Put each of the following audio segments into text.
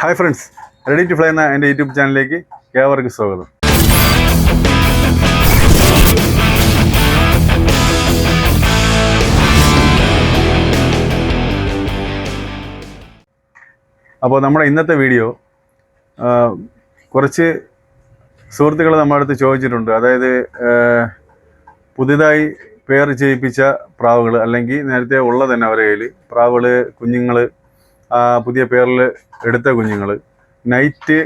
Hi friends, ready to fly എന്ന എൻ്റെ YouTube ചാനലിലേക്ക് ഏവർക്കും സ്വാഗതം. അപ്പോൾ നമ്മുടെ ഇന്നത്തെ വീഡിയോ കുറച്ച് സുഹൃത്തുക്കൾ നമ്മുടെ അടുത്ത് ചോദിച്ചിട്ടുണ്ട്. അതായത് പുതിയതായി പെയർ ചെയ്യിപ്പിച്ച പ്രാവുകൾ അല്ലെങ്കിൽ നേരത്തെ ഉള്ള തന്നെ അവരുടെ കയ്യിൽ പ്രാവുകൾ കുഞ്ഞുങ്ങൾ പുതിയ പേരിൽ എടുത്ത കുഞ്ഞുങ്ങൾ നൈറ്റ്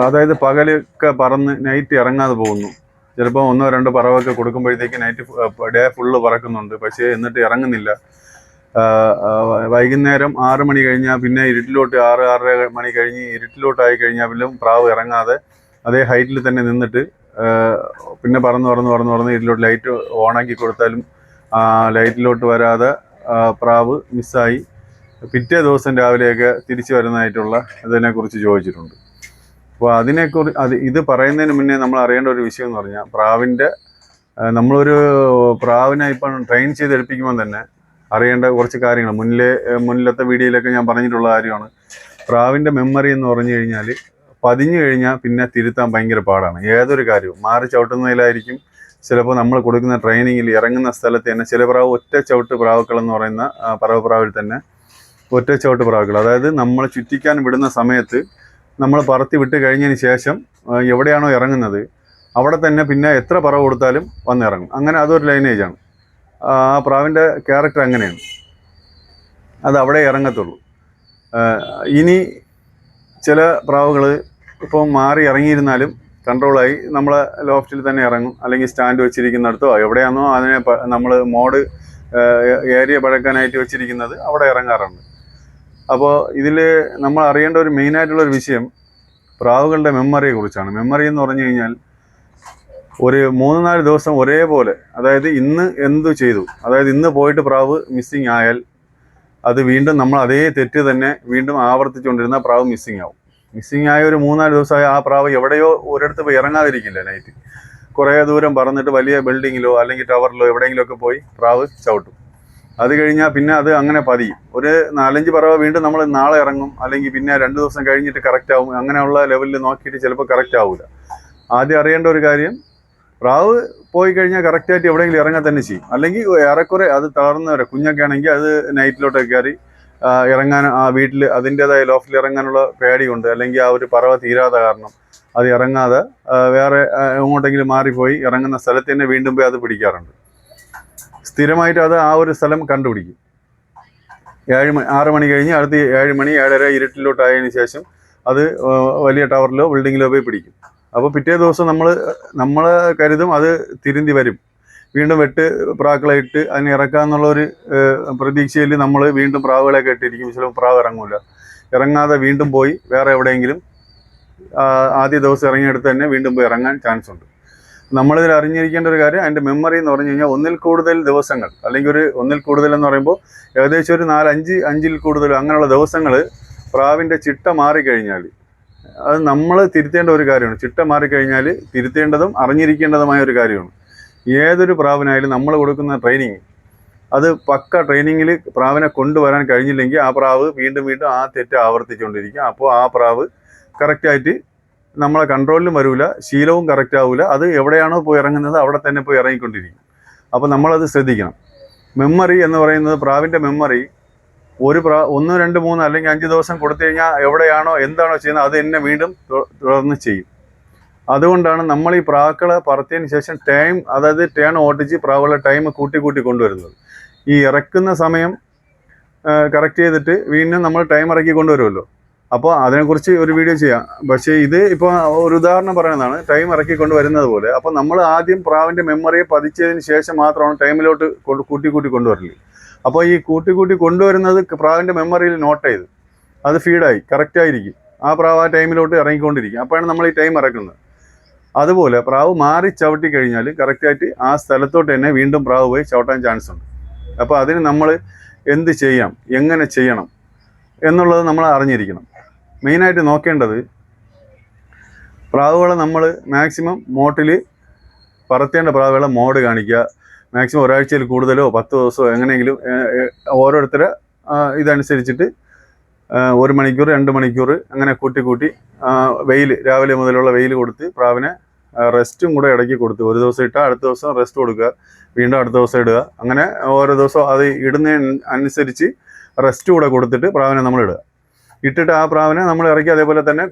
അതായത് പകലൊക്കെ പറന്ന് നൈറ്റ് ഇറങ്ങാതെ പോകുന്നു. ചിലപ്പോൾ ഒന്നോ രണ്ടോ പറവൊക്കെ കൊടുക്കുമ്പോഴത്തേക്ക് നൈറ്റ് ഡേ ഫുള്ള് പറക്കുന്നുണ്ട്, പക്ഷേ എന്നിട്ട് ഇറങ്ങുന്നില്ല. വൈകുന്നേരം 6 മണി കഴിഞ്ഞാൽ പിന്നെ ഇരുട്ടിലോട്ട് 6-6:30 മണി കഴിഞ്ഞ് ഇരുട്ടിലോട്ടായി കഴിഞ്ഞാൽ പിന്നെ പ്രാവ് ഇറങ്ങാതെ അതേ ഹൈറ്റിൽ തന്നെ നിന്നിട്ട് പിന്നെ പറന്ന് ഇരുട്ടിലോട്ട് ലൈറ്റ് ഓണാക്കി കൊടുത്താലും ലൈറ്റിലോട്ട് വരാതെ പ്രാവ് മിസ്സായി പിറ്റേ ദിവസം രാവിലെയൊക്കെ തിരിച്ചു വരുന്നതായിട്ടുള്ള ഇതിനെക്കുറിച്ച് ചോദിച്ചിട്ടുണ്ട്. അപ്പോൾ ഇത് പറയുന്നതിന് മുന്നേ നമ്മൾ അറിയേണ്ട ഒരു വിഷയം എന്ന് പറഞ്ഞാൽ നമ്മളൊരു പ്രാവിനെ ഇപ്പം ട്രെയിൻ ചെയ്ത് എടുപ്പിക്കുമ്പോൾ തന്നെ അറിയേണ്ട കുറച്ച് കാര്യങ്ങൾ മുന്നിലത്തെ വീഡിയോയിലൊക്കെ ഞാൻ പറഞ്ഞിട്ടുള്ള കാര്യമാണ്. പ്രാവിൻ്റെ മെമ്മറി എന്ന് പറഞ്ഞു കഴിഞ്ഞാൽ പതിഞ്ഞു കഴിഞ്ഞാൽ പിന്നെ തിരുത്താൻ ഭയങ്കര പാടാണ്. ഏതൊരു കാര്യവും മാറി ചവിട്ടുന്നതിലായിരിക്കും. ചിലപ്പോൾ നമ്മൾ കൊടുക്കുന്ന ട്രെയിനിങ്ങിൽ ഇറങ്ങുന്ന സ്ഥലത്ത് തന്നെ ചില പ്രാവ് ഒറ്റ ചവിട്ട് പ്രാവുക്കൾ എന്ന് പറയുന്ന പറവപ്രാവിൽ തന്നെ ഒറ്റ ചവിട്ട് പ്രാവുകൾ, അതായത് നമ്മൾ ചുറ്റിക്കാൻ വിടുന്ന സമയത്ത് നമ്മൾ പറത്തി വിട്ട് കഴിഞ്ഞതിന് ശേഷം എവിടെയാണോ ഇറങ്ങുന്നത് അവിടെ തന്നെ പിന്നെ എത്ര പറവ് കൊടുത്താലും വന്നിറങ്ങും. അങ്ങനെ അതൊരു ലൈനേജാണ്. ആ പ്രാവിൻ്റെ ക്യാരക്ടർ അങ്ങനെയാണ്, അത് അവിടെ ഇറങ്ങത്തുള്ളൂ. ഇനി ചില പ്രാവുകൾ ഇപ്പോൾ മാറി ഇറങ്ങിയിരുന്നാലും കൺട്രോളായി നമ്മളെ ലോഫ്റ്റിൽ തന്നെ ഇറങ്ങും, അല്ലെങ്കിൽ സ്റ്റാൻഡ് വെച്ചിരിക്കുന്നിടത്തോ എവിടെയാണോ അതിനെ നമ്മൾ മോഡ് ഏരിയ പഴക്കാനായിട്ട് വെച്ചിരിക്കുന്നത് അവിടെ ഇറങ്ങാറുണ്ട്. അപ്പോൾ ഇതിൽ നമ്മൾ അറിയേണ്ട ഒരു മെയിനായിട്ടുള്ളൊരു വിഷയം പ്രാവുകളുടെ മെമ്മറിയെ കുറിച്ചാണ്. മെമ്മറി എന്ന് പറഞ്ഞു കഴിഞ്ഞാൽ ഒരു 3-4 ദിവസം ഒരേപോലെ, അതായത് ഇന്ന് എന്തു ചെയ്തു, അതായത് ഇന്ന് പോയിട്ട് പ്രാവ് മിസ്സിങ് ആയാൽ അത് വീണ്ടും നമ്മൾ അതേ തെറ്റ് തന്നെ വീണ്ടും ആവർത്തിച്ചുകൊണ്ടിരുന്ന പ്രാവ് മിസ്സിങ് ആവും. മിസ്സിങ് ആയ ഒരു 3-4 ദിവസമായ ആ പ്രാവ് എവിടെയോ ഒരിടത്ത് പോയി ഇറങ്ങാതിരിക്കില്ല. നൈറ്റ് കുറേ ദൂരം പറന്നിട്ട് വലിയ ബിൽഡിങ്ങിലോ അല്ലെങ്കിൽ ടവറിലോ എവിടെയെങ്കിലുമൊക്കെ പോയി പ്രാവ് ചവിട്ടും. അത് കഴിഞ്ഞാൽ പിന്നെ അത് അങ്ങനെ പതിയും. ഒരു 4-5 പറവ വീണ്ടും നമ്മൾ നാളെ ഇറങ്ങും, അല്ലെങ്കിൽ പിന്നെ 2 ദിവസം കഴിഞ്ഞിട്ട് കറക്റ്റ് ആവും. അങ്ങനെയുള്ള ലെവലിൽ നോക്കിയിട്ട് ചിലപ്പോൾ കറക്റ്റ് ആവില്ല. ആദ്യം അറിയേണ്ട ഒരു കാര്യം, പ്രാവ് പോയി കഴിഞ്ഞാൽ കറക്റ്റായിട്ട് എവിടെയെങ്കിലും ഇറങ്ങാൻ തന്നെ ചെയ്യും. അല്ലെങ്കിൽ ഏറെക്കുറെ അത് തളർന്നവരെ കുഞ്ഞൊക്കെ ആണെങ്കിൽ അത് നൈറ്റിലോട്ടൊക്കെ കയറി ഇറങ്ങാൻ ആ വീട്ടിൽ അതിൻ്റെതായ ലോഫിൽ ഇറങ്ങാനുള്ള പേടിയുണ്ട്, അല്ലെങ്കിൽ ആ ഒരു പറവ തീരാതെ കാരണം അത് ഇറങ്ങാതെ വേറെ എങ്ങോട്ടെങ്കിലും മാറിപ്പോയി ഇറങ്ങുന്ന സ്ഥലത്ത് തന്നെ വീണ്ടും പോയി അത് പിടിക്കാറുണ്ട്. സ്ഥിരമായിട്ട് അത് ആ ഒരു സ്ഥലം കണ്ടുപിടിക്കും. 6 മണി കഴിഞ്ഞ് അടുത്ത് 7 മണി 7:30 ഇരുട്ടിലോട്ടായതിനു ശേഷം അത് വലിയ ടവറിലോ ബിൽഡിങ്ങിലോ പോയി പിടിക്കും. അപ്പോൾ പിറ്റേ ദിവസം നമ്മൾ കരുതും അത് തിരുന്തി വരും, വീണ്ടും പ്രാക്കളെ ഇട്ട് അതിനെ ഇറക്കാമെന്നുള്ളൊരു പ്രതീക്ഷയിൽ നമ്മൾ വീണ്ടും പ്രാവുകളെയൊക്കെ ഇട്ടിരിക്കും. ചിലപ്പോൾ പ്രാവ് ഇറങ്ങാതെ വീണ്ടും പോയി വേറെ എവിടെയെങ്കിലും ആദ്യ ദിവസം ഇറങ്ങിയെടുത്ത് തന്നെ വീണ്ടും പോയി ഇറങ്ങാൻ ചാൻസ് ഉണ്ട്. നമ്മളിതിൽ അറിഞ്ഞിരിക്കേണ്ട ഒരു കാര്യം, അതിൻ്റെ മെമ്മറി എന്ന് പറഞ്ഞു കഴിഞ്ഞാൽ ഒന്നിൽ കൂടുതൽ ദിവസങ്ങൾ, അല്ലെങ്കിൽ ഒന്നിൽ കൂടുതൽ എന്ന് പറയുമ്പോൾ ഏകദേശം ഒരു 4-5 കൂടുതൽ അങ്ങനെയുള്ള ദിവസങ്ങൾ പ്രാവിൻ്റെ ചിട്ട മാറിക്കഴിഞ്ഞാൽ അത് നമ്മൾ തിരുത്തേണ്ട ഒരു കാര്യമാണ്. ചിട്ട മാറിക്കഴിഞ്ഞാൽ തിരുത്തേണ്ടതും അറിഞ്ഞിരിക്കേണ്ടതുമായ ഒരു കാര്യമാണ്. ഏതൊരു പ്രാവിനായാലും നമ്മൾ കൊടുക്കുന്ന ട്രെയിനിങ് അത് പക്ക ട്രെയിനിങ്ങിൽ പ്രാവിനെ കൊണ്ടുവരാൻ കഴിഞ്ഞില്ലെങ്കിൽ ആ പ്രാവ് വീണ്ടും ആ തെറ്റ് ആവർത്തിച്ചുകൊണ്ടിരിക്കും. അപ്പോൾ ആ പ്രാവ് കറക്റ്റായിട്ട് നമ്മളെ കൺട്രോളിലും വരില്ല, ശീലവും കറക്റ്റ് ആവില്ല. അത് എവിടെയാണോ പോയി ഇറങ്ങുന്നത് അവിടെ തന്നെ പോയി ഇറങ്ങിക്കൊണ്ടിരിക്കും. അപ്പോൾ നമ്മളത് ശ്രദ്ധിക്കണം. മെമ്മറി എന്ന് പറയുന്നത്, പ്രാവിൻ്റെ മെമ്മറി 1, 2, 3 അല്ലെങ്കിൽ 5 ദിവസം കൊടുത്തു കഴിഞ്ഞാൽ എവിടെയാണോ എന്താണോ ചെയ്യുന്നത് അത് തന്നെ വീണ്ടും തുടർന്ന് ചെയ്യും. അതുകൊണ്ടാണ് നമ്മൾ ഈ പ്രാക്കളെ പറത്തിയതിന് ശേഷം അതായത് ടേൺ ഓട്ടിച്ച് പ്രാവുകളുടെ ടൈം കൂട്ടി കൊണ്ടുവരുന്നത്. ഈ ഇറക്കുന്ന സമയം കറക്റ്റ് ചെയ്തിട്ട് വീണ്ടും നമ്മൾ ടൈം ഇറക്കി കൊണ്ടുവരുമല്ലോ. അപ്പോൾ അതിനെക്കുറിച്ച് ഒരു വീഡിയോ ചെയ്യാം. പക്ഷേ ഇത് ഇപ്പോൾ ഒരു ഉദാഹരണം പറയുന്നതാണ്, ടൈം ഇറക്കിക്കൊണ്ട് വരുന്നത് പോലെ. അപ്പോൾ നമ്മൾ ആദ്യം പ്രാവിൻ്റെ മെമ്മറിയെ പതിച്ചതിന് ശേഷം മാത്രമാണ് ടൈമിലോട്ട് കൂട്ടി കൊണ്ടുവരല്. അപ്പോൾ ഈ കൂട്ടി കൊണ്ടുവരുന്നത് പ്രാവിൻ്റെ മെമ്മറിയിൽ നോട്ട് ചെയ്ത് അത് ഫീഡായി കറക്റ്റായിരിക്കും. ആ പ്രാവ് ആ ടൈമിലോട്ട് ഇറങ്ങിക്കൊണ്ടിരിക്കും. അപ്പോഴാണ് നമ്മൾ ഈ ടൈം ഇറക്കുന്നത്. അതുപോലെ പ്രാവ് മാറി ചവിട്ടി കഴിഞ്ഞാൽ കറക്റ്റായിട്ട് ആ സ്ഥലത്തോട്ട് തന്നെ വീണ്ടും പ്രാവ് പോയി ചവിട്ടാൻ ചാൻസ് ഉണ്ട്. അപ്പോൾ അതിന് നമ്മൾ എന്ത് ചെയ്യാം, എങ്ങനെ ചെയ്യണം എന്നുള്ളത് നമ്മൾ അറിഞ്ഞിരിക്കണം. മെയിനായിട്ട് നോക്കേണ്ടത്, പ്രാവുകളെ നമ്മൾ മാക്സിമം മോട്ടിൽ പറത്തേണ്ട പ്രാവുകളെ മോഡ് കാണിക്കുക. മാക്സിമം ഒരാഴ്ചയിൽ കൂടുതലോ 10 ദിവസമോ എങ്ങനെയെങ്കിലും ഓരോരുത്തരെ ഇതനുസരിച്ചിട്ട് 1 മണിക്കൂർ 2 മണിക്കൂർ അങ്ങനെ കൂട്ടി വെയിൽ രാവിലെ മുതലുള്ള വെയിൽ കൊടുത്ത് പ്രാവിനെ റെസ്റ്റും കൂടെ ഇടയ്ക്ക് കൊടുത്ത് ഒരു ദിവസം ഇട്ടാൽ അടുത്ത ദിവസം റെസ്റ്റ് കൊടുക്കുക, വീണ്ടും അടുത്ത ദിവസം ഇടുക, അങ്ങനെ ഓരോ ദിവസം അത് ഇടുന്നതിന് അനുസരിച്ച് റെസ്റ്റ് കൂടെ കൊടുത്തിട്ട് പ്രാവിനെ നമ്മൾ ഇടുക. ഇട്ടിട്ട് ആ പ്രാവിനെ നമ്മൾ ഇറക്കി അതേപോലെ തന്നെ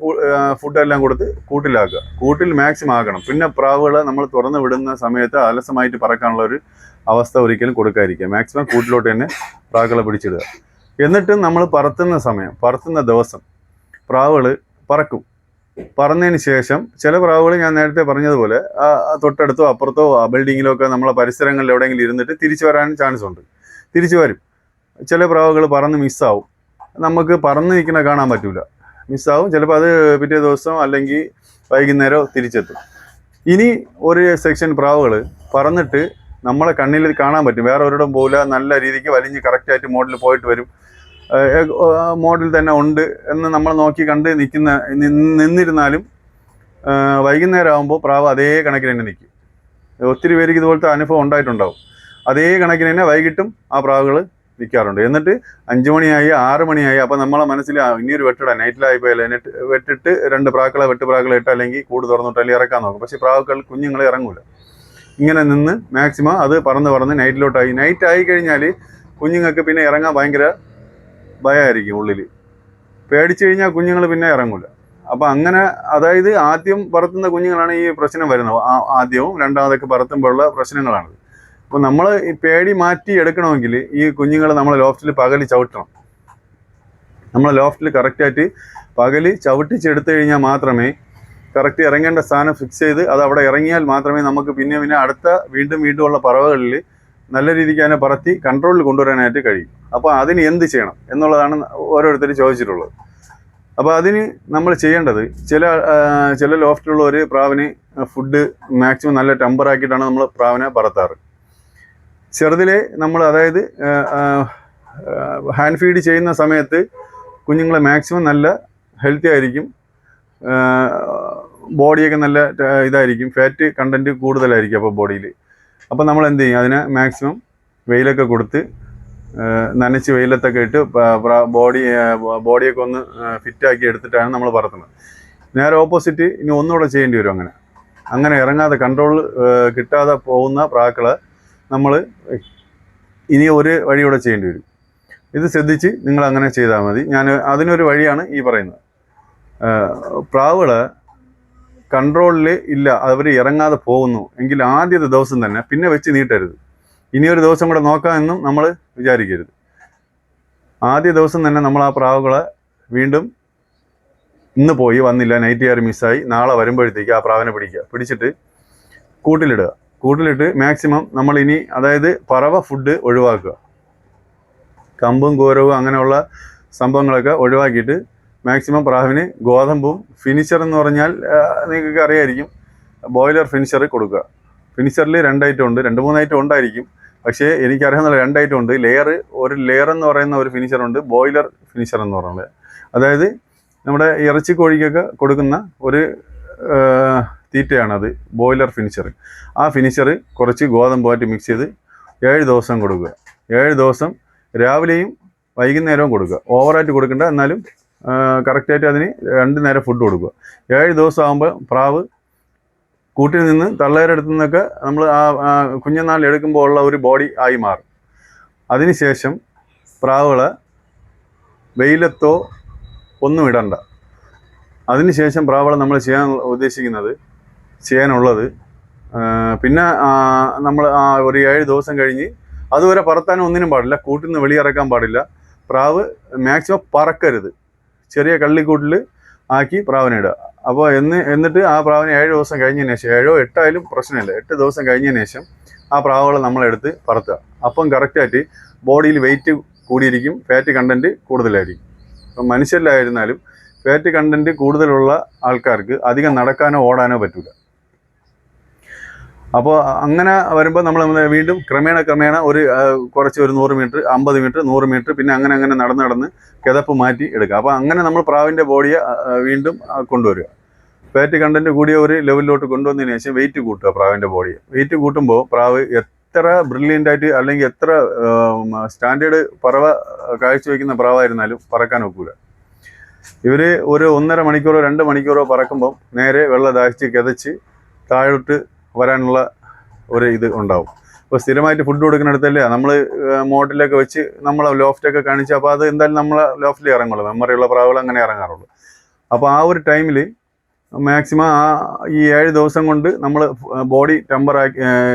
ഫുഡെല്ലാം കൊടുത്ത് കൂട്ടിലാക്കുക. കൂട്ടിൽ മാക്സിമം ആക്കണം. പിന്നെ പ്രാവുകളെ നമ്മൾ തുറന്ന് വിടുന്ന സമയത്ത് അലസമായിട്ട് പറക്കാനുള്ള ഒരു അവസ്ഥ ഒരിക്കലും കൊടുക്കാതിരിക്കുക. മാക്സിമം കൂട്ടിലോട്ട് തന്നെ പ്രാവുകളെ പിടിച്ചിടുക. എന്നിട്ട് നമ്മൾ പറത്തുന്ന ദിവസം പ്രാവുകൾ പറക്കും. പറന്നതിന് ശേഷം ചില പ്രാവുകൾ ഞാൻ നേരത്തെ പറഞ്ഞതുപോലെ തൊട്ടടുത്തോ അപ്പുറത്തോ ബിൽഡിങ്ങിലോ ഒക്കെ നമ്മളെ പരിസരങ്ങളിൽ എവിടെയെങ്കിലും ഇരുന്നിട്ട് തിരിച്ചു വരാൻ ചാൻസ് ഉണ്ട്. തിരിച്ചു വരും. ചില പ്രാവുകൾ പറന്ന് മിസ്സാവും. നമുക്ക് പറന്ന് നിൽക്കുന്ന കാണാൻ പറ്റില്ല, മിസ്സാവും. ചിലപ്പോൾ അത് പിറ്റേ ദിവസം അല്ലെങ്കിൽ വൈകുന്നേരം തിരിച്ചെത്തും. ഇനി ഒരു സെക്ഷൻ പ്രാവുകൾ പറന്നിട്ട് നമ്മളെ കണ്ണിൽ കാണാൻ പറ്റും, വേറെ ഒരിടം പോകില്ല, നല്ല രീതിക്ക് വലിഞ്ഞ് കറക്റ്റായിട്ട് മോഡിൽ പോയിട്ട് വരും, മോഡിൽ തന്നെ ഉണ്ട് എന്ന് നമ്മൾ നോക്കി കണ്ട് നിന്നിരുന്നാലും വൈകുന്നേരം ആകുമ്പോൾ പ്രാവ് അതേ കണക്കിന് തന്നെ നിൽക്കും. ഒത്തിരി പേർക്ക് ഇതുപോലത്തെ അനുഭവം ഉണ്ടായിട്ടുണ്ടാവും. അതേ കണക്കിന് തന്നെ വൈകിട്ടും ആ പ്രാവുകൾ നിൽക്കാറുണ്ട്. എന്നിട്ട് 5 മണിയായി 6 മണിയായി, അപ്പോൾ നമ്മളെ മനസ്സിൽ ഇനിയൊരു വെട്ടിടാൻ നൈറ്റിലായി പോയാലും എന്നിട്ട് വെട്ടിട്ട് 2 പ്രാക്കളെ ഇട്ട് അല്ലെങ്കിൽ കൂട് തുറന്നിട്ട് അല്ലെങ്കിൽ ഇറക്കാൻ നോക്കും. പക്ഷേ പ്രാവുകൾ കുഞ്ഞുങ്ങളെ ഇറങ്ങൂല. ഇങ്ങനെ നിന്ന് മാക്സിമം അത് പറന്ന് നൈറ്റ് ആയി കഴിഞ്ഞാൽ കുഞ്ഞുങ്ങൾക്ക് പിന്നെ ഇറങ്ങാൻ ഭയങ്കര ഭയമായിരിക്കും. ഉള്ളിൽ പേടിച്ചു കഴിഞ്ഞാൽ കുഞ്ഞുങ്ങൾ പിന്നെ ഇറങ്ങൂല. അപ്പം അങ്ങനെ, അതായത് ആദ്യം പറത്തുന്ന കുഞ്ഞുങ്ങളാണ് ഈ പ്രശ്നം വരുന്നത്. ആദ്യവും രണ്ടാമതൊക്കെ പറത്തുമ്പോഴുള്ള പ്രശ്നങ്ങളാണ്. അപ്പോൾ നമ്മൾ ഈ പേടി മാറ്റി എടുക്കണമെങ്കിൽ ഈ കുഞ്ഞുങ്ങളെ നമ്മൾ ലോഫ്റ്റിൽ പകല് ചവിട്ടണം. നമ്മൾ ലോഫ്റ്റിൽ കറക്റ്റായിട്ട് പകല് ചവിട്ടിച്ചെടുത്തു കഴിഞ്ഞാൽ മാത്രമേ കറക്റ്റ് ഇറങ്ങേണ്ട സ്ഥാനം ഫിക്സ് ചെയ്ത് അത് അവിടെ ഇറങ്ങിയാൽ മാത്രമേ നമുക്ക് പിന്നെ അടുത്ത വീണ്ടും ഉള്ള പറവകളിൽ നല്ല രീതിക്ക് അതിനെ പറത്തി കൺട്രോളിൽ കൊണ്ടുവരാനായിട്ട് കഴിയും. അപ്പോൾ അതിന് എന്ത് ചെയ്യണം എന്നുള്ളതാണ് ഓരോരുത്തർ ചോദിച്ചിട്ടുള്ളത്. അപ്പോൾ അതിന് നമ്മൾ ചെയ്യേണ്ടത്, ചില ലോഫ്റ്റിലുള്ള ഒരു പ്രാവിന് ഫുഡ് മാക്സിമം നല്ല ടെമ്പറാക്കിയിട്ടാണ് നമ്മൾ പ്രാവിനെ പറത്താറ്. ചെറുതിലെ നമ്മൾ, അതായത് ഹാൻഡ് ഫീഡ് ചെയ്യുന്ന സമയത്ത് കുഞ്ഞുങ്ങളെ മാക്സിമം നല്ല ഹെൽത്തി ആയിരിക്കും, ബോഡിയൊക്കെ നല്ല ഇതായിരിക്കും, ഫാറ്റ് കണ്ടൻറ്റ് കൂടുതലായിരിക്കും അപ്പോൾ ബോഡിയിൽ. അപ്പോൾ നമ്മൾ എന്ത് ചെയ്യും, അതിനെ മാക്സിമം വെയിലൊക്കെ കൊടുത്ത് നനച്ച് വെയിലത്തൊക്കെ ഇട്ട് ബോഡിയൊക്കെ ഒന്ന് ഫിറ്റാക്കി എടുത്തിട്ടാണ് നമ്മൾ പറത്തുന്നത്. നേരെ ഓപ്പോസിറ്റ് ഇനി ഒന്നുകൂടെ ചെയ്യേണ്ടി വരും. അങ്ങനെ ഇറങ്ങാതെ കൺട്രോൾ കിട്ടാതെ പോകുന്ന പ്രാക്കളെ നമ്മൾ ഇനി ഒരു വഴിയൂടെ ചെയ്യേണ്ടി വരും. ഇത് ശ്രദ്ധിച്ച് നിങ്ങൾ അങ്ങനെ ചെയ്താൽ മതി. അതിനൊരു വഴിയാണ് ഈ പറയുന്നത്. പ്രാവുകളെ കൺട്രോളിൽ ഇല്ല, അവർ ഇറങ്ങാതെ പോകുന്നു എങ്കിൽ ആദ്യത്തെ ദിവസം തന്നെ പിന്നെ വെച്ച് നീട്ടരുത്. ഇനിയൊരു ദിവസം കൂടെ നോക്കാമെന്നും നമ്മൾ വിചാരിക്കരുത്. ആദ്യ ദിവസം തന്നെ നമ്മൾ ആ പ്രാവുകളെ വീണ്ടും ഇന്ന് പോയി വന്നില്ല, നൈറ്റ് കയറി മിസ്സായി, നാളെ വരുമ്പോഴത്തേക്ക് ആ പ്രാവിനെ പിടിച്ചിട്ട് കൂട്ടിലിട്ട് മാക്സിമം നമ്മൾ ഇനി, അതായത് പറവ ഫുഡ് ഒഴിവാക്കുക. കമ്പും കൂരവും അങ്ങനെയുള്ള സംഭവങ്ങളൊക്കെ ഒഴിവാക്കിയിട്ട് മാക്സിമം പ്രാവിന് ഗോതമ്പും, ഫിനിഷർ എന്ന് പറഞ്ഞാൽ നിങ്ങൾക്ക് അറിയായിരിക്കും, ബോയിലർ ഫിനിഷർ കൊടുക്കുക. ഫിനിഷറിൽ 2 ഐറ്റം ഉണ്ട്, 2-3 ഐറ്റം ഉണ്ടായിരിക്കും. പക്ഷേ എനിക്കറിയാവുന്ന 2 ഐറ്റം ഉണ്ട്. ഒരു ലെയർ എന്ന് പറയുന്ന ഒരു ഫിനിഷറുണ്ട്, ബോയിലർ ഫിനിഷർ എന്ന് പറയുന്നത്. അതായത് നമ്മുടെ ഇറച്ചിക്കോഴിക്കൊക്കെ കൊടുക്കുന്ന ഒരു തീറ്റയാണത്, ബോയിലർ ഫിനിഷർ. ആ ഫിനിഷർ കുറച്ച് ഗോതമ്പുമായിട്ട് മിക്സ് ചെയ്ത് 7 ദിവസം കൊടുക്കുക. 7 ദിവസം രാവിലെയും വൈകുന്നേരവും കൊടുക്കുക. ഓവറായിട്ട് കൊടുക്കേണ്ട, എന്നാലും കറക്റ്റായിട്ട് അതിന് 2 നേരം ഫുഡ് കൊടുക്കുക. 7 ദിവസം ആകുമ്പോൾ പ്രാവ് കൂട്ടിൽ നിന്ന് തള്ളേരെടുത്തു നിന്നൊക്കെ നമ്മൾ ആ കുഞ്ഞുനാൾ എടുക്കുമ്പോൾ ഉള്ള ഒരു ബോഡി ആയി മാറും. അതിനുശേഷം പ്രാവുകളെ വെയിലത്തോ ഒന്നും ഇടണ്ട. അതിനുശേഷം പ്രാവുകളെ നമ്മൾ ചെയ്യാനുള്ളത് പിന്നെ നമ്മൾ ഒരു 7 ദിവസം കഴിഞ്ഞ് അതുവരെ പറത്താനും ഒന്നിനും പാടില്ല, കൂട്ടിൽ നിന്ന് വെളിയിറക്കാൻ പാടില്ല. പ്രാവ് മാക്സിമം പറക്കരുത്. ചെറിയ കള്ളിക്കൂട്ടിൽ ആക്കി പ്രാവിനെ ഇടുക. അപ്പോൾ എന്നിട്ട് ആ പ്രാവിനെ 7 ദിവസം കഴിഞ്ഞതിന് ശേഷം, 7 8 ആയാലും പ്രശ്നമില്ല, 8 ദിവസം കഴിഞ്ഞതിന് ശേഷം ആ പ്രാവുകളെ നമ്മളെടുത്ത് പറത്തുക. അപ്പം കറക്റ്റായിട്ട് ബോഡിയിൽ വെയിറ്റ് കൂടിയിരിക്കും, ഫാറ്റ് കണ്ടൻറ്റ് കൂടുതലായിരിക്കും. ഇപ്പം മനുഷ്യരിലായിരുന്നാലും ഫാറ്റ് കണ്ടൻറ്റ് കൂടുതലുള്ള ആൾക്കാർക്ക് അധികം നടക്കാനോ ഓടാനോ പറ്റില്ല. അപ്പോൾ അങ്ങനെ വരുമ്പോൾ നമ്മൾ വീണ്ടും ക്രമേണ ഒരു 100 മീറ്റർ, 50 മീറ്റർ, 100 മീറ്റർ, പിന്നെ അങ്ങനെ നടന്ന് കിതപ്പ് മാറ്റി എടുക്കുക. അപ്പോൾ അങ്ങനെ നമ്മൾ പ്രാവിൻ്റെ ബോഡിയെ വീണ്ടും കൊണ്ടുവരിക. ഫാറ്റ് കണ്ടൻറ്റ് കൂടിയ ഒരു ലെവലിലോട്ട് കൊണ്ടുവന്നതിന് ശേഷം വെയിറ്റ് കൂട്ടുക. പ്രാവിൻ്റെ ബോഡിയെ വെയിറ്റ് കൂട്ടുമ്പോൾ പ്രാവ് എത്ര ബ്രില്യൻ്റായിട്ട് അല്ലെങ്കിൽ എത്ര സ്റ്റാൻഡേർഡ് പറവ കാഴ്ചവെക്കുന്ന പ്രാവായിരുന്നാലും പറക്കാൻ ഒക്കില്ല. ഇവർ ഒരു 1.5 മണിക്കൂറോ 2 മണിക്കൂറോ പറക്കുമ്പോൾ നേരെ വെള്ളം ദാഹിച്ച് കിതച്ച് താഴോട്ട് വരാനുള്ള ഒരു ഇത് ഉണ്ടാവും. ഇപ്പോൾ സ്ഥിരമായിട്ട് ഫുഡ് കൊടുക്കുന്നിടത്തല്ലേ നമ്മൾ മോട്ടിലൊക്കെ വെച്ച് നമ്മളെ ലോഫ്റ്റൊക്കെ കാണിച്ച്, അപ്പോൾ അത് എന്തായാലും നമ്മളെ ലോഫ്റ്റിൽ ഇറങ്ങുള്ളൂ. മെമ്മറിയുള്ള പ്രാവുകൾ അങ്ങനെ ഇറങ്ങാറുള്ളൂ. അപ്പോൾ ആ ഒരു ടൈമിൽ മാക്സിമം ഈ 7 ദിവസം കൊണ്ട് നമ്മൾ ബോഡി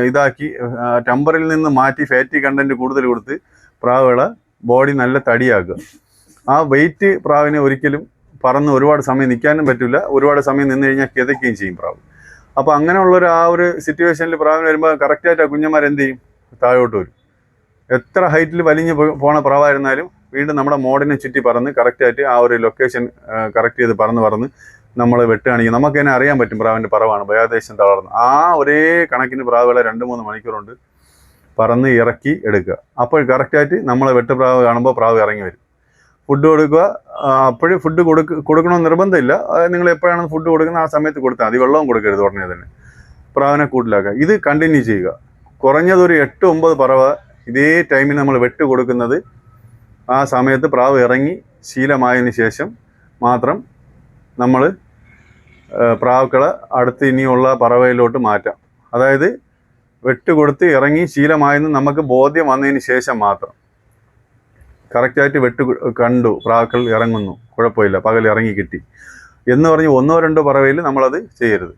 ഇതാക്കി ടെമ്പറിൽ നിന്ന് മാറ്റി ഫാറ്റി കണ്ടൻറ്റ് കൂടുതൽ കൊടുത്ത് പ്രാവുകളെ ബോഡി നല്ല തടിയാക്കുക. ആ വെയിറ്റ് പ്രാവിനെ ഒരിക്കലും പറന്ന് ഒരുപാട് സമയം നിൽക്കാനും പറ്റില്ല, ഒരുപാട് സമയം നിന്ന് കഴിഞ്ഞാൽ കിതയ്ക്കുകയും ചെയ്യും പ്രാവ്. അപ്പോൾ അങ്ങനെയുള്ളൊരു ആ ഒരു സിറ്റുവേഷനിൽ പ്രാവിന് വരുമ്പോൾ കറക്റ്റായിട്ട് ആ കുഞ്ഞന്മാരെന്ത് ചെയ്യും, താഴോട്ട് വരും. എത്ര ഹൈറ്റിൽ വലിഞ്ഞ് പോണ പ്രാവായിരുന്നാലും വീണ്ടും നമ്മുടെ മോഡിനെ ചുറ്റി പറന്ന് കറക്റ്റായിട്ട് ആ ഒരു ലൊക്കേഷൻ കറക്റ്റ് ചെയ്ത് പറന്ന് നമ്മൾ വെട്ടുകയാണെങ്കിൽ നമുക്ക് തന്നെ അറിയാൻ പറ്റും പ്രാവിൻ്റെ പറവാണ് ഏകദേശം തളർന്ന്. ആ ഒരേ കണക്കിന് പ്രാവുകളെ 2-3 മണിക്കൂറുണ്ട് പറന്ന് ഇറക്കി എടുക്കുക. അപ്പോൾ കറക്റ്റായിട്ട് നമ്മളെ വെട്ടുപ്രാവ് കാണുമ്പോൾ പ്രാവ് ഇറങ്ങി വരും. ഫുഡ് കൊടുക്കുക. അപ്പോഴും ഫുഡ് കൊടുക്കണമെന്ന് നിർബന്ധമില്ല. നിങ്ങൾ എപ്പോഴാണ് ഫുഡ് കൊടുക്കുന്നത് ആ സമയത്ത് കൊടുത്താൽ മതി. വെള്ളവും കൊടുക്കരുത് ഉടനെ തന്നെ. പ്രാവിനെ കൂട്ടിലാക്കുക. ഇത് കണ്ടിന്യൂ ചെയ്യുക. കുറഞ്ഞതൊരു 8-9 പറവ ഇതേ ടൈമിൽ നമ്മൾ വെട്ട് കൊടുക്കുന്നത് ആ സമയത്ത് പ്രാവ് ഇറങ്ങി ശീലമായതിന് ശേഷം മാത്രം നമ്മൾ പ്രാവുക്കളെ അടുത്ത് ഇനിയുള്ള പറവയിലോട്ട് മാറ്റാം. അതായത് വെട്ട് കൊടുത്ത് ഇറങ്ങി ശീലമായെന്ന് നമുക്ക് ബോധ്യം വന്നതിന് ശേഷം മാത്രം. കറക്റ്റായിട്ട് വെട്ട് കണ്ടു, പ്രാക്കൾ ഇറങ്ങുന്നു, കുഴപ്പമില്ല, പകൽ ഇറങ്ങി കിട്ടി എന്ന് പറഞ്ഞ് 1-2 പറവയിൽ നമ്മളത് ചെയ്യരുത്.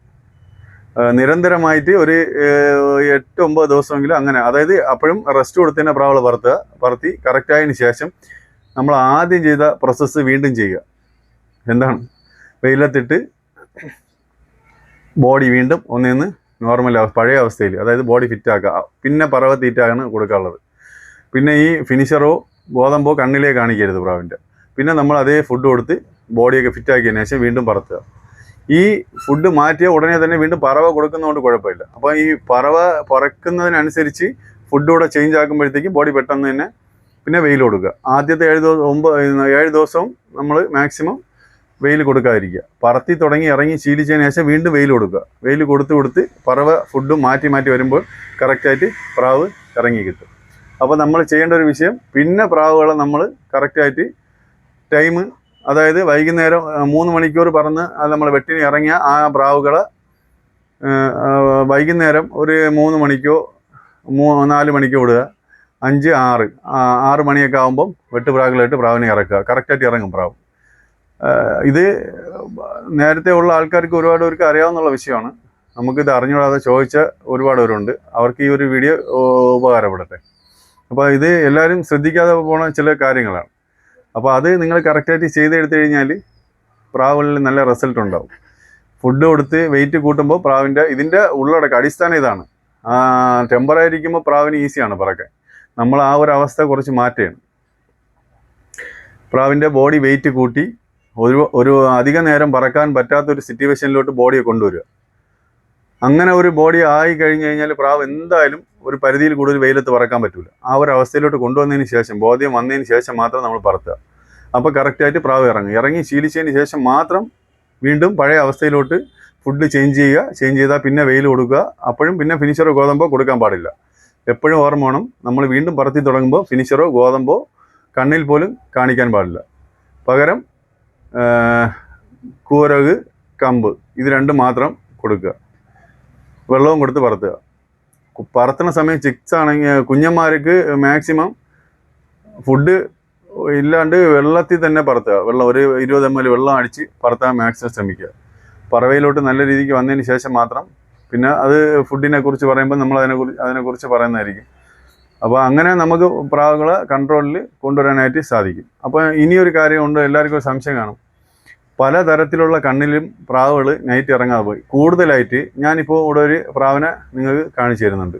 നിരന്തരമായിട്ട് ഒരു 8-9 ദിവസമെങ്കിലും അങ്ങനെ, അതായത് അപ്പോഴും റെസ്റ്റ് കൊടുത്തതിനെ പ്രാവളെ പറത്തി കറക്റ്റായതിന് ശേഷം നമ്മൾ ആദ്യം ചെയ്ത പ്രോസസ്സ് വീണ്ടും ചെയ്യുക. എന്താണ്, വെയിലത്തിട്ട് ബോഡി വീണ്ടും ഒന്നിന്ന് നോർമൽ പഴയ അവസ്ഥയിൽ, അതായത് ബോഡി ഫിറ്റാക്കുക. പിന്നെ പറവ തീറ്റാണ് കൊടുക്കാനുള്ളത്. പിന്നെ ഈ ഫിനിഷറോ ഗോതമ്പോ കണ്ണിലേ കാണിക്കരുത് പ്രാവിൻ്റെ. പിന്നെ നമ്മൾ അതേ ഫുഡ് കൊടുത്ത് ബോഡിയൊക്കെ ഫിറ്റാക്കിയതിന് ശേഷം വീണ്ടും പറത്തുക. ഈ ഫുഡ് മാറ്റിയ ഉടനെ തന്നെ വീണ്ടും പറവ കൊടുക്കുന്നതുകൊണ്ട് കുഴപ്പമില്ല. അപ്പോൾ ഈ പറവ പറക്കുന്നതിനനുസരിച്ച് ഫുഡ് കൂടെ ചേഞ്ച് ആക്കുമ്പോഴത്തേക്കും ബോഡി പെട്ടെന്ന് തന്നെ പിന്നെ വെയിൽ കൊടുക്കുക. ആദ്യത്തെ 7 ദിവസവും നമ്മൾ മാക്സിമം വെയിൽ കൊടുക്കാതിരിക്കുക. പറത്തി തുടങ്ങി ഇറങ്ങി ശീലിച്ചതിന് ശേഷം വീണ്ടും വെയിൽ കൊടുക്കുക. വെയിൽ കൊടുത്ത് പറവ ഫുഡും മാറ്റി വരുമ്പോൾ കറക്റ്റായിട്ട് പ്രാവ് ഇറങ്ങി കിട്ടും. അപ്പോൾ നമ്മൾ ചെയ്യേണ്ട ഒരു വിഷയം, പിന്നെ പ്രാവുകളെ നമ്മൾ കറക്റ്റായിട്ട് ടൈം, അതായത് വൈകുന്നേരം 3 മണിക്കൂർ പറന്ന് അത് നമ്മൾ വെട്ടിന് ഇറങ്ങിയ ആ പ്രാവുകളെ വൈകുന്നേരം ഒരു 3 മണിക്കോ 4 മണിക്കോ വിടുക. 5-6 മണിയൊക്കെ ആകുമ്പം വെട്ടുപ്രാവുകളായിട്ട് പ്രാവിനെ ഇറക്കുക. കറക്റ്റായിട്ട് ഇറങ്ങും പ്രാവ്. ഇത് നേരത്തെ ഉള്ള ആൾക്കാർക്ക് ഒരുപാട് പേർക്ക് അറിയാവുന്നുള്ള വിഷയമാണ്. നമുക്കിത് അറിഞ്ഞുകൂടാതെ ചോദിച്ച ഒരുപാട് പേരുണ്ട്. അവർക്ക് ഈ ഒരു വീഡിയോ ഉപകാരപ്പെടട്ടെ. അപ്പോൾ ഇത് എല്ലാവരും ശ്രദ്ധിക്കാതെ പോണ ചില കാര്യങ്ങളാണ്. അപ്പോൾ അത് നിങ്ങൾ കറക്റ്റായിട്ട് ചെയ്തെടുത്തു കഴിഞ്ഞാൽ പ്രാവുകളിൽ നല്ല റിസൾട്ട് ഉണ്ടാവും. ഫുഡ് കൊടുത്ത് വെയിറ്റ് കൂട്ടുമ്പോൾ പ്രാവിൻ്റെ ഇതിൻ്റെ ഉള്ളടക്കം അടിസ്ഥാനം ഇതാണ്. ടെമ്പറായിരിക്കുമ്പോൾ പ്രാവിന് ഈസിയാണ് പറക്കാൻ. നമ്മൾ ആ ഒരു അവസ്ഥ കുറച്ച് മാറ്റുകയാണ്. പ്രാവിൻ്റെ ബോഡി വെയിറ്റ് കൂട്ടി ഒരു അധിക നേരം പറക്കാൻ പറ്റാത്തൊരു സിറ്റുവേഷനിലോട്ട് ബോഡിയെ കൊണ്ടുവരിക. അങ്ങനെ ഒരു ബോഡി ആയി കഴിഞ്ഞ് കഴിഞ്ഞാൽ പ്രാവ് എന്തായാലും ഒരു പരിധിയിൽ കൂടുതൽ വെയിലത്ത് പറക്കാൻ പറ്റില്ല. ആ ഒരു അവസ്ഥയിലോട്ട് കൊണ്ടുവന്നതിന് ശേഷം, ബോധ്യം വന്നതിന് ശേഷം മാത്രം നമ്മൾ പറത്തുക. അപ്പോൾ കറക്റ്റായിട്ട് പ്രാവ് ഇറങ്ങി ശീലിച്ചതിന് ശേഷം മാത്രം വീണ്ടും പഴയ അവസ്ഥയിലോട്ട് ഫുഡ് ചേഞ്ച് ചെയ്താൽ പിന്നെ വെയിൽ കൊടുക്കുക. അപ്പോഴും പിന്നെ ഫിനിഷറോ ഗോതമ്പോ കൊടുക്കാൻ പാടില്ല. എപ്പോഴും ഓർമ്മ വേണം, നമ്മൾ വീണ്ടും പറത്തി തുടങ്ങുമ്പോൾ ഫിനിഷറോ ഗോതമ്പോ കണ്ണിൽ പോലും കാണിക്കാൻ പാടില്ല. പകരം കൂരക്, കമ്പ് ഇത് രണ്ടും മാത്രം കൊടുക്കുക. വെള്ളവും കൊടുത്ത് പറത്തുക. പറത്തുന്ന സമയം ചിക്സ് ആണെങ്കിൽ കുഞ്ഞന്മാർക്ക് മാക്സിമം ഫുഡ് ഇല്ലാണ്ട് വെള്ളത്തിൽ തന്നെ പറത്തുക. വെള്ളം ഒരു 20 ml വെള്ളം അടിച്ച് പറത്താൻ മാക്സിമം ശ്രമിക്കുക. പറവയിലോട്ട് നല്ല രീതിക്ക് വന്നതിന് ശേഷം മാത്രം പിന്നെ അത് ഫുഡിനെ കുറിച്ച് പറയുമ്പോൾ നമ്മൾ അതിനെക്കുറിച്ച് പറയുന്നതായിരിക്കും. അപ്പോൾ അങ്ങനെ നമുക്ക് പ്രാവുകളെ കൺട്രോളിൽ കൊണ്ടുവരാനായിട്ട് സാധിക്കും. അപ്പോൾ ഇനിയൊരു കാര്യമുണ്ട്, എല്ലാവർക്കും ഒരു സംശയം കാണും. പലതരത്തിലുള്ള കണ്ണിലും പ്രാവുകൾ നൈറ്റ് ഇറങ്ങാതെ പോയി. കൂടുതലായിട്ട് ഞാനിപ്പോൾ ഇവിടെ ഒരു പ്രാവിനെ നിങ്ങൾക്ക് കാണിച്ചു തരുന്നുണ്ട്.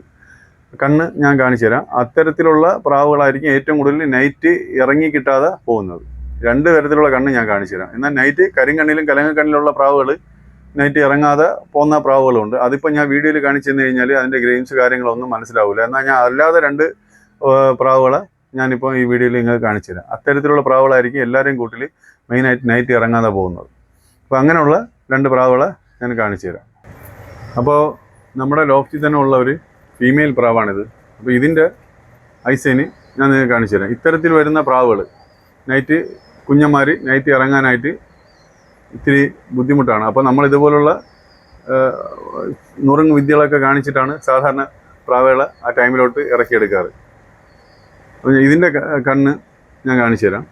കണ്ണ് ഞാൻ കാണിച്ചു തരാം. അത്തരത്തിലുള്ള പ്രാവുകളായിരിക്കും ഏറ്റവും കൂടുതൽ നൈറ്റ് ഇറങ്ങി കിട്ടാതെ പോകുന്നത്. 2 തരത്തിലുള്ള കണ്ണ് ഞാൻ കാണിച്ചു തരാം. എന്നാൽ നൈറ്റ് കരിങ്കണ്ണിലും കലങ്ങക്കണ്ണിലുള്ള പ്രാവുകൾ നൈറ്റ് ഇറങ്ങാതെ പോകുന്ന പ്രാവുകളുണ്ട്. അതിപ്പോൾ ഞാൻ വീഡിയോയിൽ കാണിച്ചു തന്നു കഴിഞ്ഞാൽ അതിൻ്റെ ഗ്രെയിൻസ് കാര്യങ്ങളൊന്നും മനസ്സിലാവില്ല. എന്നാൽ ഞാൻ അല്ലാതെ 2 പ്രാവുകളെ ഞാനിപ്പോൾ ഈ വീഡിയോയിൽ നിങ്ങൾക്ക് കാണിച്ചു തരാം. അത്തരത്തിലുള്ള പ്രാവുകളായിരിക്കും എല്ലാവരെയും കൂട്ടിൽ മെയിനായിട്ട് നൈറ്റ് ഇറങ്ങാതെ പോകുന്നത്. അപ്പോൾ അങ്ങനെയുള്ള 2 പ്രാവുകളെ ഞാൻ കാണിച്ചു തരാം. അപ്പോൾ നമ്മുടെ ലോഫ്റ്റിൽ തന്നെ ഉള്ള ഒരു ഫീമെയിൽ പ്രാവാണിത്. അപ്പോൾ ഇതിൻ്റെ ഐസൈന് ഞാൻ നിങ്ങൾക്ക് കാണിച്ചു തരാം. ഇത്തരത്തിൽ വരുന്ന പ്രാവുകൾ നൈറ്റ് കുഞ്ഞന്മാർ നൈറ്റ് ഇറങ്ങാനായിട്ട് ഇത്തിരി ബുദ്ധിമുട്ടാണ്. അപ്പോൾ നമ്മൾ ഇതുപോലുള്ള നുറുങ്ങ് വിദ്യകളൊക്കെ കാണിച്ചിട്ടാണ് സാധാരണ പ്രാവുകളെ ആ ടൈമിലോട്ട് ഇറക്കിയെടുക്കാറ്. അപ്പോൾ ഇതിൻ്റെ കണ്ണ് ഞാൻ കാണിച്ചു തരാം.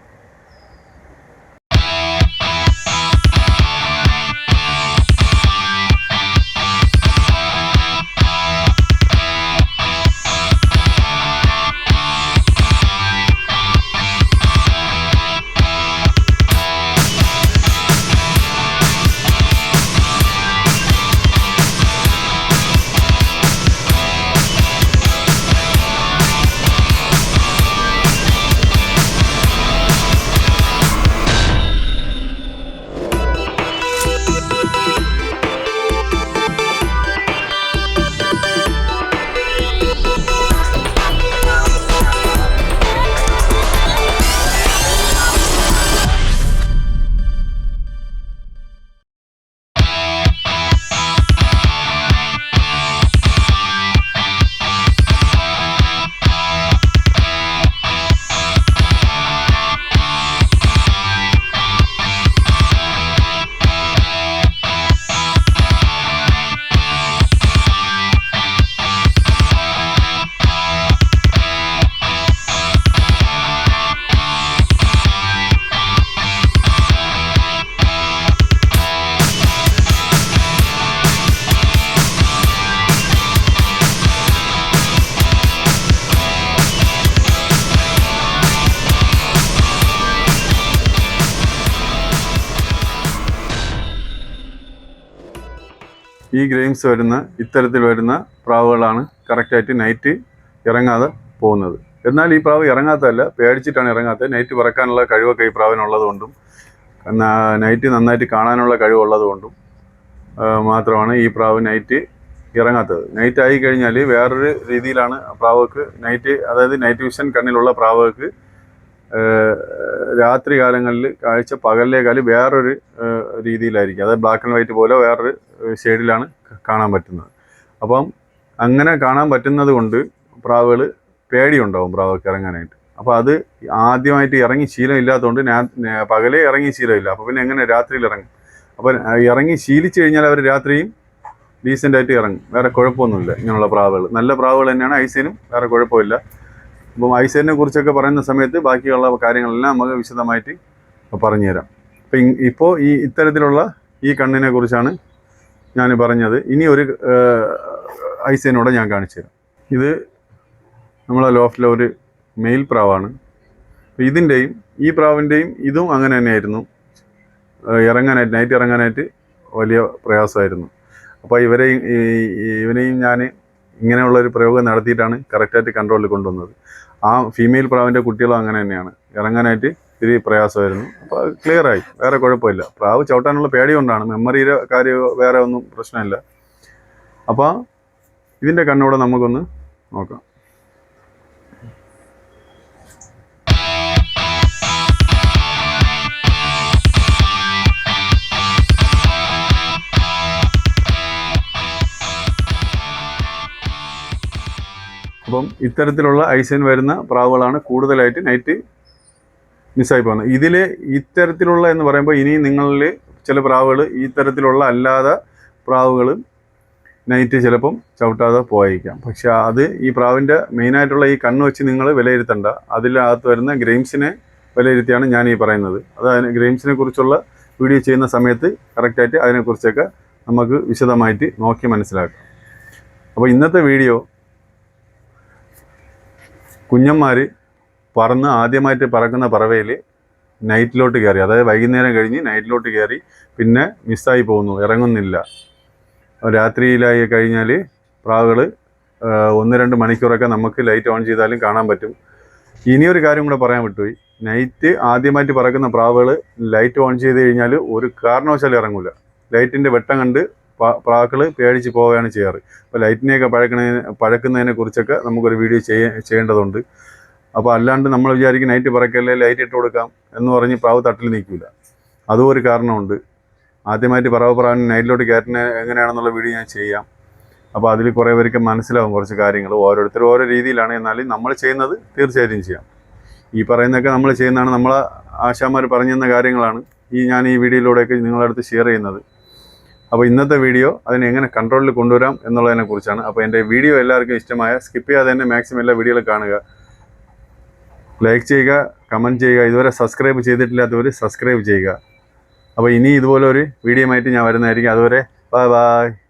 ഈ ഗ്രെയിംസ് വരുന്ന ഇത്തരത്തിൽ വരുന്ന പ്രാവുകളാണ് കറക്റ്റായിട്ട് നൈറ്റ് ഇറങ്ങാതെ പോകുന്നത്. എന്നാൽ ഈ പ്രാവ് ഇറങ്ങാത്തതല്ല, പേടിച്ചിട്ടാണ് ഇറങ്ങാത്തത്. നൈറ്റ് പറക്കാനുള്ള കഴിവൊക്കെ ഈ പ്രാവിനുള്ളത് കൊണ്ടും നൈറ്റ് നന്നായിട്ട് കാണാനുള്ള കഴിവുള്ളത് കൊണ്ടും മാത്രമാണ് ഈ പ്രാവ് നൈറ്റ് ഇറങ്ങാത്തത്. നൈറ്റ് ആയി കഴിഞ്ഞാൽ വേറൊരു രീതിയിലാണ് പ്രാവുകൾക്ക് നൈറ്റ്, അതായത് നൈറ്റ് വിഷൻ കണ്ണിലുള്ള പ്രാവുകൾക്ക് രാത്രി കാലങ്ങളിൽ കാഴ്ച പകലിലേക്കാൾ വേറൊരു രീതിയിലായിരിക്കും. അതായത് ബ്ലാക്ക് ആൻഡ് വൈറ്റ് പോലെ വേറൊരു ഷെയ്ഡിലാണ് കാണാൻ പറ്റുന്നത്. അപ്പം അങ്ങനെ കാണാൻ പറ്റുന്നത് കൊണ്ട് പ്രാവുകൾ പേടിയുണ്ടാവും പ്രാവുകൾക്ക് ഇറങ്ങാനായിട്ട്. അപ്പോൾ അത് ആദ്യമായിട്ട് ഇറങ്ങി ശീലം ഇല്ലാത്തതുകൊണ്ട് പകലേ ഇറങ്ങി ശീലമില്ല. അപ്പോൾ പിന്നെ എങ്ങനെ രാത്രിയിൽ ഇറങ്ങും? അപ്പോൾ ഇറങ്ങി ശീലിച്ചു കഴിഞ്ഞാൽ അവർ രാത്രിയും ഡീസൻ്റായിട്ട് ഇറങ്ങും. വേറെ കുഴപ്പമൊന്നുമില്ല. ഇങ്ങനെയുള്ള പ്രാവുകൾ നല്ല പ്രാവുകൾ തന്നെയാണ്. ഐസേനും വേറെ കുഴപ്പമില്ല. അപ്പം ഐസേനെ കുറിച്ചൊക്കെ പറയുന്ന സമയത്ത് ബാക്കിയുള്ള കാര്യങ്ങളെല്ലാം നമുക്ക് വിശദമായിട്ട് പറഞ്ഞുതരാം. അപ്പം ഇപ്പോൾ ഈ ഇത്തരത്തിലുള്ള ഈ കണ്ണിനെ കുറിച്ചാണ് ഞാൻ പറഞ്ഞത്. ഇനി ഒരു ഐസേനോടെ ഞാൻ കാണിച്ചു തരാം. ഇത് നമ്മളെ ലോഫ്റ്റിലെ ഒരു മെയിൽ പ്രാവാണ്. അപ്പോൾ ഇതിൻ്റെയും ഈ പ്രാവിൻ്റെയും ഇതും അങ്ങനെ തന്നെയായിരുന്നു. ഇറങ്ങാനായിട്ട് നൈറ്റ് ഇറങ്ങാനായിട്ട് വലിയ പ്രയാസമായിരുന്നു. അപ്പോൾ ഇവനെയും ഞാൻ ഇങ്ങനെയുള്ളൊരു പ്രയോഗം നടത്തിയിട്ടാണ് കറക്റ്റായിട്ട് കൺട്രോളിൽ കൊണ്ടുവന്നത്. ആ ഫീമെയിൽ പ്രാവിൻ്റെ കുട്ടികളും അങ്ങനെ തന്നെയാണ്. ഇറങ്ങാനായിട്ട് ഇത്തിരി പ്രയാസമായിരുന്നു. അപ്പോൾ ക്ലിയറായി, വേറെ കുഴപ്പമില്ല. പ്രാവ് ചവിട്ടാനുള്ള പേടി കൊണ്ടാണ്, മെമ്മറിയുടെ കാര്യം വേറെ ഒന്നും പ്രശ്നമില്ല. അപ്പോൾ ഇതിൻ്റെ കണ്ണൂടെ നമുക്കൊന്ന് നോക്കാം. അപ്പം ഇത്തരത്തിലുള്ള ഐസൈൻ വരുന്ന പ്രാവുകളാണ് കൂടുതലായിട്ട് നൈറ്റ് മിസ്സായി പോകുന്നത്. ഇതിൽ ഇത്തരത്തിലുള്ള എന്ന് പറയുമ്പോൾ ഇനി നിങ്ങളിൽ ചില പ്രാവുകൾ ഇത്തരത്തിലുള്ള അല്ലാതെ പ്രാവുകൾ നൈറ്റ് ചിലപ്പം ചവിട്ടാതെ പോയിരിക്കാം. പക്ഷെ അത് ഈ പ്രാവിൻ്റെ മെയിനായിട്ടുള്ള ഈ കണ്ണ് വെച്ച് നിങ്ങൾ വിലയിരുത്തണ്ട. അതിനകത്ത് വരുന്ന ഗ്രെയിംസിനെ വിലയിരുത്തിയാണ് ഞാൻ ഈ പറയുന്നത്. അതായത് ഗ്രെയിംസിനെ കുറിച്ചുള്ള വീഡിയോ ചെയ്യുന്ന സമയത്ത് കറക്റ്റായിട്ട് അതിനെക്കുറിച്ചൊക്കെ നമുക്ക് വിശദമായിട്ട് നോക്കി മനസ്സിലാക്കാം. അപ്പോൾ ഇന്നത്തെ വീഡിയോ കുഞ്ഞന്മാർ ആദ്യമായിട്ട് പറക്കുന്ന പറവയിൽ നൈറ്റിലോട്ട് കയറി, അതായത് വൈകുന്നേരം കഴിഞ്ഞ് നൈറ്റിലോട്ട് കയറി പിന്നെ മിസ്സായി പോകുന്നു, ഇറങ്ങുന്നില്ല. രാത്രിയിലായി കഴിഞ്ഞാൽ പ്രാവുകൾ 1-2 മണിക്കൂറൊക്കെ നമുക്ക് ലൈറ്റ് ഓൺ ചെയ്താലും കാണാൻ പറ്റും. ഇനിയൊരു കാര്യം കൂടെ പറയാൻ വിട്ടുപോയി. നൈറ്റ് ആദ്യമായിട്ട് പറക്കുന്ന പ്രാവുകൾ ലൈറ്റ് ഓൺ ചെയ്ത് കഴിഞ്ഞാൽ ഒരു കാരണവശാലും ഇറങ്ങില്ല. ലൈറ്റിൻ്റെ വെട്ടം കണ്ട് പ്രാക്കൾ പേടിച്ച് പോവുകയാണ് ചെയ്യാറ്. അപ്പോൾ ലൈറ്റിനെയൊക്കെ പഴക്കുന്നതിനെ കുറിച്ചൊക്കെ നമുക്കൊരു വീഡിയോ ചെയ്യേണ്ടതുണ്ട്. അപ്പോൾ അല്ലാണ്ട് നമ്മൾ വിചാരിക്കും നൈറ്റ് പറക്കല്ലേ ലൈറ്റ് ഇട്ട് കൊടുക്കാം എന്ന് പറഞ്ഞ് പ്രാവ് തട്ടിൽ നിൽക്കില്ല. അതും ഒരു കാരണമുണ്ട്. ആദ്യമായിട്ട് പ്രാവിന് നൈറ്റിലോട്ട് കയറ്റുന്നത് എങ്ങനെയാണെന്നുള്ള വീഡിയോ ഞാൻ ചെയ്യാം. അപ്പോൾ അതിൽ കുറേ പേർക്ക് മനസ്സിലാവും കുറച്ച് കാര്യങ്ങൾ. ഓരോരുത്തരും ഓരോ രീതിയിലാണ്. എന്നാലും നമ്മൾ ചെയ്യുന്നത് തീർച്ചയായിട്ടും ചെയ്യാം. ഈ പറയുന്നതൊക്കെ നമ്മൾ ചെയ്യുന്നതാണ് നമ്മളെ ആശാമാർ പറഞ്ഞു തന്ന കാര്യങ്ങളാണ് ഞാൻ ഈ വീഡിയോയിലൂടെയൊക്കെ നിങ്ങളുടെ അടുത്ത് ഷെയർ ചെയ്യുന്നത്. അപ്പോൾ ഇന്നത്തെ വീഡിയോ അതിനെ എങ്ങനെ കൺട്രോളിൽ കൊണ്ടുവരാം എന്നുള്ളതിനെ കുറിച്ചാണ്. അപ്പോൾ എൻ്റെ വീഡിയോ എല്ലാവർക്കും ഇഷ്ടമായ സ്കിപ്പ് ചെയ്യാതെ തന്നെ മാക്സിമം എല്ലാ വീഡിയോകളും കാണുക, ലൈക്ക് ചെയ്യുക, കമൻറ്റ് ചെയ്യുക. ഇതുവരെ സബ്സ്ക്രൈബ് ചെയ്തിട്ടില്ലാത്തവർ സബ്സ്ക്രൈബ് ചെയ്യുക. അപ്പോൾ ഇനി ഇതുപോലെ ഒരു വീഡിയോ ആയിട്ട് ഞാൻ വരുന്നതായിരിക്കും. അതുവരെ ബൈ ബൈ.